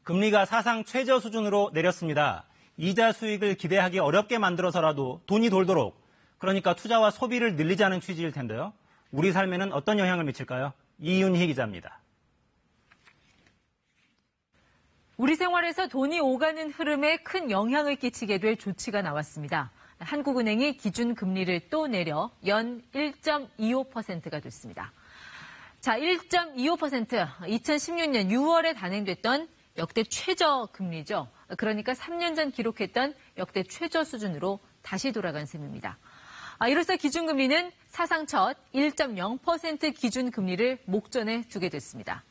금리가 사상 최저 수준으로 내렸습니다. 이자 수익을 기대하기 어렵게 만들어서라도 돈이 돌도록, 그러니까 투자와 소비를 늘리자는 취지일 텐데요. 우리 삶에는 어떤 영향을 미칠까요? 이윤희 기자입니다. 우리 생활에서 돈이 오가는 흐름에 큰 영향을 끼치게 될 조치가 나왔습니다. 한국은행이 기준금리를 또 내려 연 1.25%가 됐습니다. 자, 1.25%, 2016년 6월에 단행됐던 역대 최저 금리죠. 그러니까 3년 전 기록했던 역대 최저 수준으로 다시 돌아간 셈입니다. 이로써 기준금리는 사상 첫 1.0% 기준금리를 목전에 두게 됐습니다.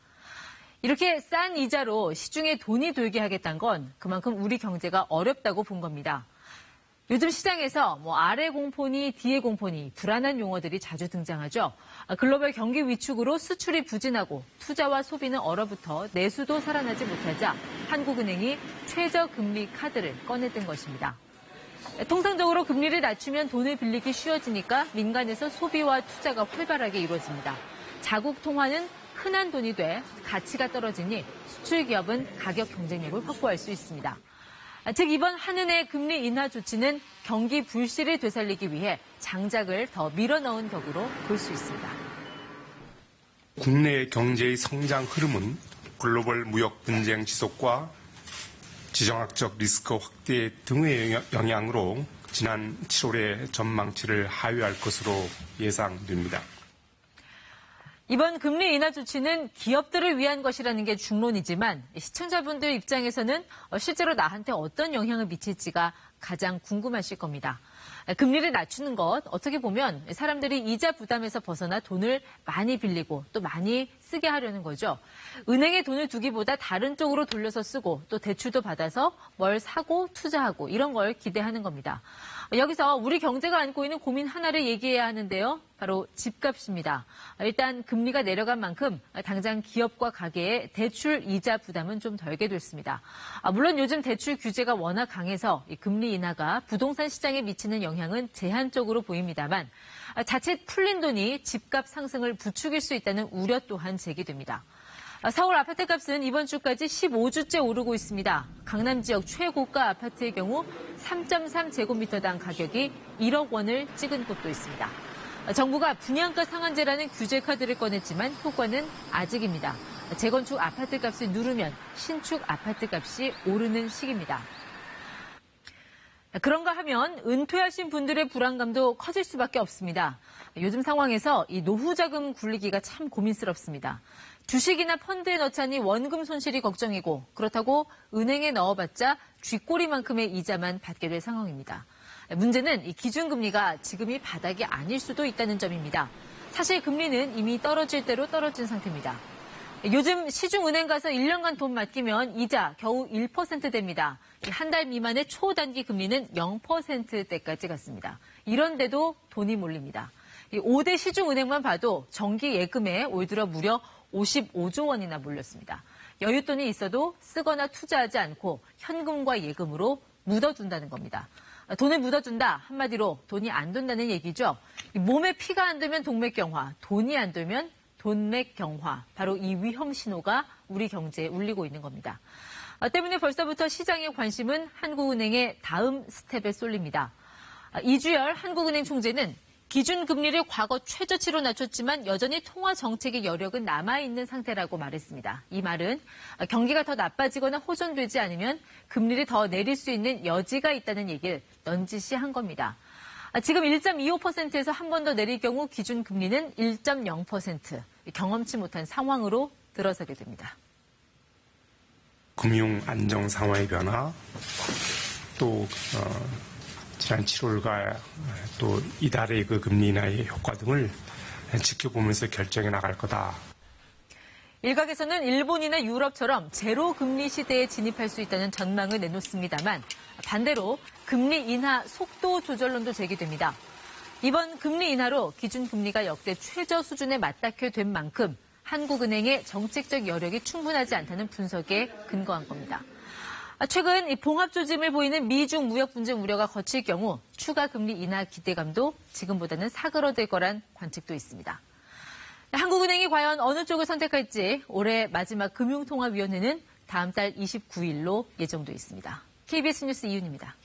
이렇게 싼 이자로 시중에 돈이 돌게 하겠다는 건 그만큼 우리 경제가 어렵다고 본 겁니다. 요즘 시장에서 아래 공포니 뒤에 공포니 불안한 용어들이 자주 등장하죠. 글로벌 경기 위축으로 수출이 부진하고 투자와 소비는 얼어붙어 내수도 살아나지 못하자 한국은행이 최저금리 카드를 꺼냈던 것입니다. 통상적으로 금리를 낮추면 돈을 빌리기 쉬워지니까 민간에서 소비와 투자가 활발하게 이루어집니다. 자국 통화는 흔한 돈이 돼 가치가 떨어지니 수출 기업은 가격 경쟁력을 확보할 수 있습니다. 즉 이번 한은의 금리 인하 조치는 경기 불씨를 되살리기 위해 장작을 더 밀어넣은 격으로 볼 수 있습니다. 국내 경제의 성장 흐름은 글로벌 무역 분쟁 지속과 지정학적 리스크 확대 등의 영향으로 지난 7월에 전망치를 하회할 것으로 예상됩니다. 이번 금리 인하 조치는 기업들을 위한 것이라는 게 중론이지만 시청자분들 입장에서는 실제로 나한테 어떤 영향을 미칠지가 가장 궁금하실 겁니다. 금리를 낮추는 것, 어떻게 보면 사람들이 이자 부담에서 벗어나 돈을 많이 빌리고 또 많이 쓰게 하려는 거죠. 은행에 돈을 두기보다 다른 쪽으로 돌려서 쓰고 또 대출도 받아서 뭘 사고 투자하고 이런 걸 기대하는 겁니다. 여기서 우리 경제가 안고 있는 고민 하나를 얘기해야 하는데요. 바로 집값입니다. 일단 금리가 내려간 만큼 당장 기업과 가게의 대출 이자 부담은 좀 덜게 됐습니다. 물론 요즘 대출 규제가 워낙 강해서 금리 인하가 부동산 시장에 미치는 영향은 제한적으로 보입니다만 자칫 풀린 돈이 집값 상승을 부추길 수 있다는 우려 또한 제기됩니다. 서울 아파트값은 이번 주까지 15주째 오르고 있습니다. 강남 지역 최고가 아파트의 경우 3.3제곱미터당 가격이 1억 원을 찍은 곳도 있습니다. 정부가 분양가 상한제라는 규제 카드를 꺼냈지만 효과는 아직입니다. 재건축 아파트값을 누르면 신축 아파트값이 오르는 시기입니다. 그런가 하면 은퇴하신 분들의 불안감도 커질 수밖에 없습니다. 요즘 상황에서 이 노후자금 굴리기가 참 고민스럽습니다. 주식이나 펀드에 넣자니 원금 손실이 걱정이고 그렇다고 은행에 넣어봤자 쥐꼬리만큼의 이자만 받게 될 상황입니다. 문제는 이 기준금리가 지금이 바닥이 아닐 수도 있다는 점입니다. 사실 금리는 이미 떨어질 대로 떨어진 상태입니다. 요즘 시중은행 가서 1년간 돈 맡기면 이자 겨우 1%대입니다. 한 달 미만의 초단기 금리는 0%대까지 갔습니다. 이런데도 돈이 몰립니다. 5대 시중은행만 봐도 정기 예금에 올 들어 무려 55조 원이나 몰렸습니다. 여윳돈이 있어도 쓰거나 투자하지 않고 현금과 예금으로 묻어둔다는 겁니다. 돈을 묻어둔다, 한마디로 돈이 안 돈다는 얘기죠. 몸에 피가 안 들면 동맥경화, 돈이 안 들면 돈맥경화, 바로 이 위험 신호가 우리 경제에 울리고 있는 겁니다. 때문에 벌써부터 시장의 관심은 한국은행의 다음 스텝에 쏠립니다. 이주열 한국은행 총재는 기준금리를 과거 최저치로 낮췄지만 여전히 통화 정책의 여력은 남아있는 상태라고 말했습니다. 이 말은 경기가 더 나빠지거나 호전되지 않으면 금리를 더 내릴 수 있는 여지가 있다는 얘기를 넌지시한 겁니다. 지금 1.25%에서 한 번 더 내릴 경우 기준금리는 1.0%, 경험치 못한 상황으로 들어서게 됩니다. 금융 안정 상황의 변화, 또 지난 7월과 또 이달의 그 금리 인하의 효과 등을 지켜보면서 결정해 나갈 거다. 일각에서는 일본이나 유럽처럼 제로 금리 시대에 진입할 수 있다는 전망을 내놓습니다만 반대로 금리 인하 속도 조절론도 제기됩니다. 이번 금리 인하로 기준금리가 역대 최저 수준에 맞닿게 된 만큼 한국은행의 정책적 여력이 충분하지 않다는 분석에 근거한 겁니다. 최근 이 봉합조짐을 보이는 미중 무역 분쟁 우려가 거칠 경우 추가 금리 인하 기대감도 지금보다는 사그러들 거란 관측도 있습니다. 한국은행이 과연 어느 쪽을 선택할지 올해 마지막 금융통화위원회는 다음 달 29일로 예정돼 있습니다. KBS 뉴스 이윤입니다.